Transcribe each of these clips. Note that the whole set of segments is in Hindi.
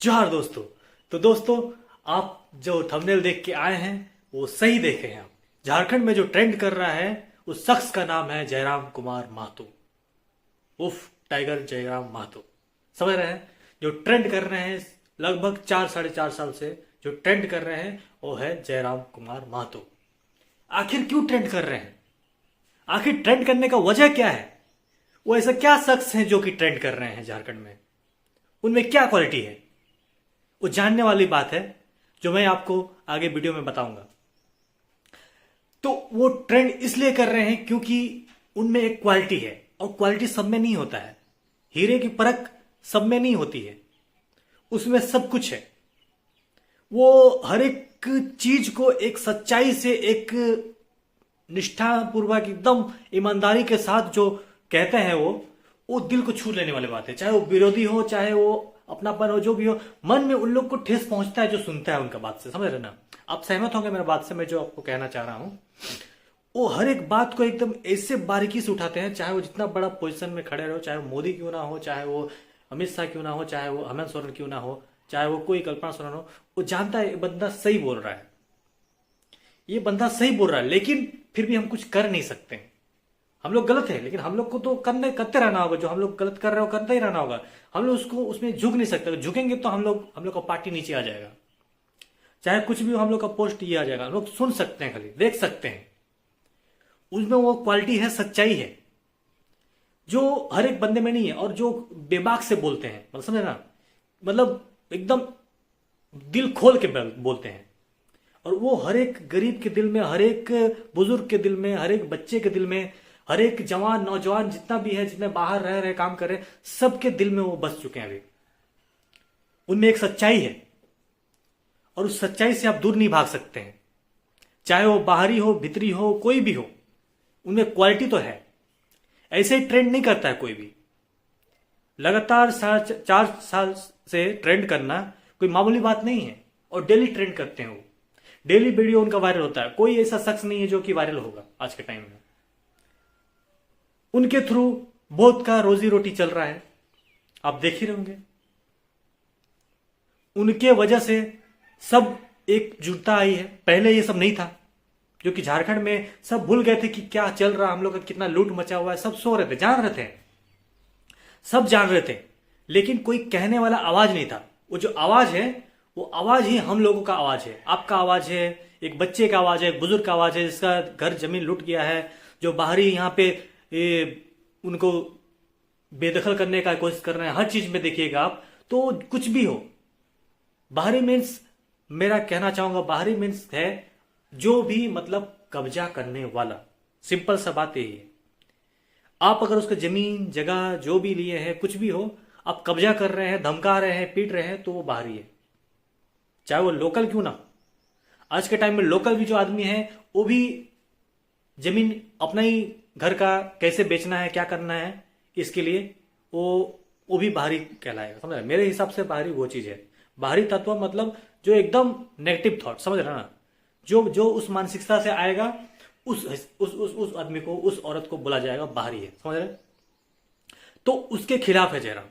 जोहार दोस्तों। तो दोस्तों, आप जो थंबनेल देख के आए हैं वो सही देखे हैं। आप झारखंड में जो ट्रेंड कर रहा है उस शख्स का नाम है जयराम कुमार महतो, उफ टाइगर जयराम महतो। समझ रहे हैं? जो ट्रेंड कर रहे हैं लगभग 4 साढ़े 4 साल से जो ट्रेंड कर रहे हैं वो है जयराम कुमार महतो। आखिर क्यों ट्रेंड कर रहे हैं? आखिर ट्रेंड करने का वजह क्या है? वो ऐसा क्या शख्स हैं जो कि ट्रेंड कर रहे हैं झारखंड में? उनमें क्या क्वालिटी है? वो जानने वाली बात है जो मैं आपको आगे वीडियो में बताऊंगा। तो वो ट्रेंड इसलिए कर रहे हैं क्योंकि उनमें एक क्वालिटी है, और क्वालिटी सब में नहीं होता है। हीरे की परख सब में नहीं होती है, उसमें सब कुछ है। वो हर एक चीज को एक सच्चाई से, एक निष्ठापूर्वक, एकदम ईमानदारी के साथ जो कहते हैं वो दिल को छू लेने वाली बात है। चाहे वो विरोधी हो, चाहे वो अपनापन हो, जो भी हो, मन में उन लोग को ठेस पहुंचता है जो सुनता है उनका बात से। समझ रहे ना? आप सहमत होंगे मेरे बात से, मैं जो आपको कहना चाह रहा हूं। वो हर एक बात को एकदम ऐसे बारीकी से उठाते हैं, चाहे वो जितना बड़ा पोजीशन में खड़े रहो, चाहे वो मोदी क्यों ना हो, चाहे वो अमित शाह क्यों ना हो, चाहे वो हेमंत सोरेन क्यों ना हो, चाहे वो कोई कल्पना सोरेन हो। वो जानता है ये बंदा सही बोल रहा है, ये बंदा सही बोल रहा है, लेकिन फिर भी हम कुछ कर नहीं सकते। हम लोग गलत है, लेकिन हम लोग को तो करते रहना होगा। जो हम लोग गलत कर रहे हो करते ही रहना होगा। हम लोग उसको उसमें झुक नहीं सकते। झुकेंगे तो हम लोग का पार्टी नीचे आ जाएगा। चाहे कुछ भी हो, हम लोग का पोस्ट ये आ जाएगा। हम लोग सुन सकते हैं, खाली देख सकते हैं। उसमें वो क्वालिटी है, सच्चाई है, जो हर एक बंदे में नहीं है। और जो बेबाक से बोलते हैं, मतलब समझे ना, मतलब एकदम दिल खोल के बोलते हैं। और वो हर एक गरीब के दिल में, हर एक बुजुर्ग के दिल में, हर एक बच्चे के दिल में, हर एक जवान नौजवान जितना भी है, जितने बाहर रह रहे काम कर रहे, सबके दिल में वो बस चुके हैं अभी। उनमें एक सच्चाई है, और उस सच्चाई से आप दूर नहीं भाग सकते हैं। चाहे वो बाहरी हो, भीतरी हो, कोई भी हो, उनमें क्वालिटी तो है। ऐसे ही ट्रेंड नहीं करता है कोई भी। लगातार 4 साल से ट्रेंड करना कोई मामूली बात नहीं है। और डेली ट्रेंड करते हैं वो, डेली वीडियो उनका वायरल होता है। कोई ऐसा शख्स नहीं है जो कि वायरल होगा आज के टाइम में। उनके थ्रू बहुत का रोजी रोटी चल रहा है, आप देख ही रहे होंगे। उनके वजह से सब एकजुटता आई है। पहले ये सब नहीं था, जो कि झारखंड में सब भूल गए थे कि क्या चल रहा, हम लोग का कितना लूट मचा हुआ है। सब सो रहे थे, जान रहे थे, सब जान रहे थे, लेकिन कोई कहने वाला आवाज नहीं था। वो जो आवाज है, वो आवाज ही हम लोगों का आवाज है, आपका आवाज है, एक बच्चे का आवाज है, एक बुजुर्ग का आवाज है जिसका घर जमीन लूट गया है, जो बाहरी यहाँ पे उनको बेदखल करने का कोशिश कर रहे हैं। हर चीज में देखिएगा आप, तो कुछ भी हो, बाहरी मीन्स, मेरा कहना चाहूंगा बाहरी मीन्स है जो भी मतलब कब्जा करने वाला। सिंपल सा बात यही है। आप अगर उसका जमीन जगह जो भी लिए हैं, कुछ भी हो, आप कब्जा कर रहे हैं, धमका रहे हैं, पीट रहे हैं, तो वो बाहरी है, चाहे वो लोकल क्यों ना। आज के टाइम में लोकल भी जो आदमी है, वो भी जमीन अपना ही घर का कैसे बेचना है, क्या करना है, इसके लिए वो भी बाहरी कहलाएगा। समझ रहे? मेरे हिसाब से बाहरी वो चीज है। बाहरी तत्व मतलब जो एकदम नेगेटिव थॉट, समझ रहे ना, जो जो उस मानसिकता से आएगा, उस आदमी को, उस औरत को बोला जाएगा बाहरी है। समझ रहे? तो उसके खिलाफ है जयराम।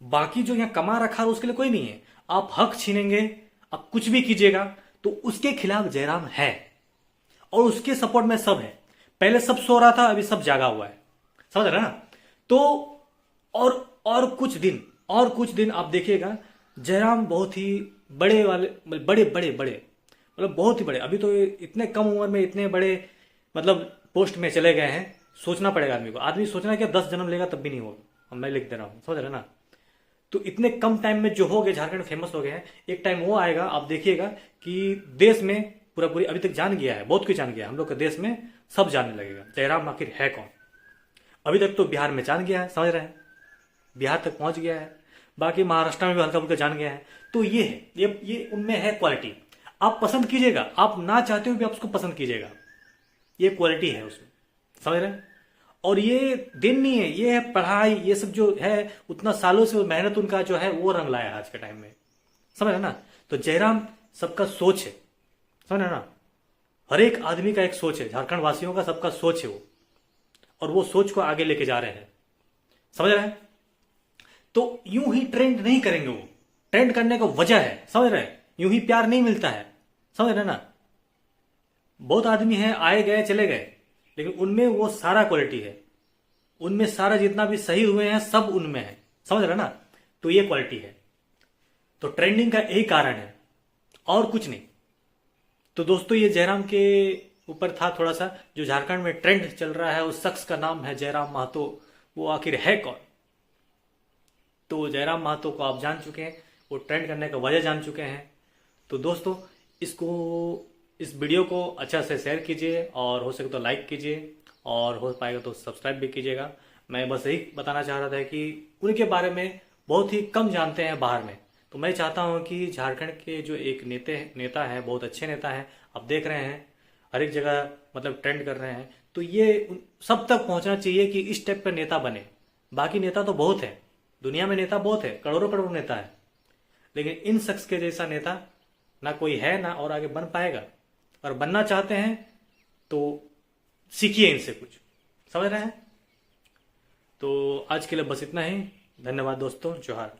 बाकी जो यहाँ कमा रखा है उसके लिए कोई नहीं है। आप हक छीनेंगे, आप कुछ भी कीजिएगा, तो उसके खिलाफ जयराम है, और उसके सपोर्ट में सब है। पहले सब सो रहा था, अभी सब जागा हुआ है। समझ रहे ना? तो और कुछ दिन आप देखिएगा, जयराम बहुत ही बड़े वाले, बड़े मतलब बहुत ही बड़े। अभी तो इतने कम उम्र में इतने बड़े मतलब पोस्ट में चले गए हैं। सोचना पड़ेगा आदमी को। आदमी सोचना क्या 10 जन्म लेगा तब भी नहीं होगा। मैं लिख दे रहा हूं, समझ रहे ना? तो इतने कम टाइम में जो हो गए, झारखंड फेमस हो गए हैं। एक टाइम वो आएगा, आप देखिएगा कि देश में पूरी अभी तक जान गया है, बहुत कुछ जान गया है। हम लोग के देश में सब जानने लगेगा जयराम आखिर है कौन। अभी तक तो बिहार में जान गया है, समझ रहे हैं, बिहार तक पहुंच गया है। बाकी महाराष्ट्र में भी हल्का फुल्का जान गया है। तो ये है, ये उनमें है क्वालिटी। आप पसंद कीजिएगा, आप ना चाहते हुए भी आप उसको पसंद कीजिएगा। ये क्वालिटी है उसमें, समझ रहे हैं? और ये दिन नहीं है, ये है पढ़ाई, ये सब जो है उतना सालों से मेहनत उनका जो है वो रंग लाया है आज के टाइम में। समझ रहे ना? तो जयराम सबका सोच है, समझ रहे ना? हर एक आदमी का एक सोच है, झारखंड वासियों का सबका सोच है वो, और वो सोच को आगे लेके जा रहे हैं। समझ रहे हैं? तो यूं ही ट्रेंड नहीं करेंगे वो। ट्रेंड करने का वजह है, समझ रहे हैं? यूं ही प्यार नहीं मिलता है, समझ रहे ना? बहुत आदमी हैं आए गए चले गए, लेकिन उनमें वो सारा क्वालिटी है, उनमें सारा जितना भी सही हुए हैं सब उनमें है, समझ रहे ना? तो ये क्वालिटी है। तो ट्रेंडिंग का यही कारण है और कुछ नहीं। तो दोस्तों ये जयराम के ऊपर था थोड़ा सा, जो झारखंड में ट्रेंड चल रहा है उस शख्स का नाम है जयराम महतो। वो आखिर है कौन? तो जयराम महतो को आप जान चुके हैं, वो ट्रेंड करने का वजह जान चुके हैं। तो दोस्तों इसको, इस वीडियो को अच्छा से शेयर कीजिए और हो सके तो लाइक कीजिए और हो पाएगा तो सब्सक्राइब भी कीजिएगा। मैं बस यही बताना चाह रहा था कि उनके बारे में बहुत ही कम जानते हैं बाहर में। तो मैं चाहता हूं कि झारखंड के जो एक नेता हैं, बहुत अच्छे नेता हैं, आप देख रहे हैं हर एक जगह मतलब ट्रेंड कर रहे हैं, तो ये सब तक पहुंचना चाहिए कि इस टाइप का नेता बने। बाकी नेता तो बहुत है, दुनिया में नेता बहुत है, करोड़ों करोड़ नेता है, लेकिन इन शख्स के जैसा नेता ना कोई है ना और आगे बन पाएगा। और बनना चाहते हैं तो सीखिए इनसे कुछ, समझ रहे हैं? तो आज के लिए बस इतना ही। धन्यवाद दोस्तों, जोहार।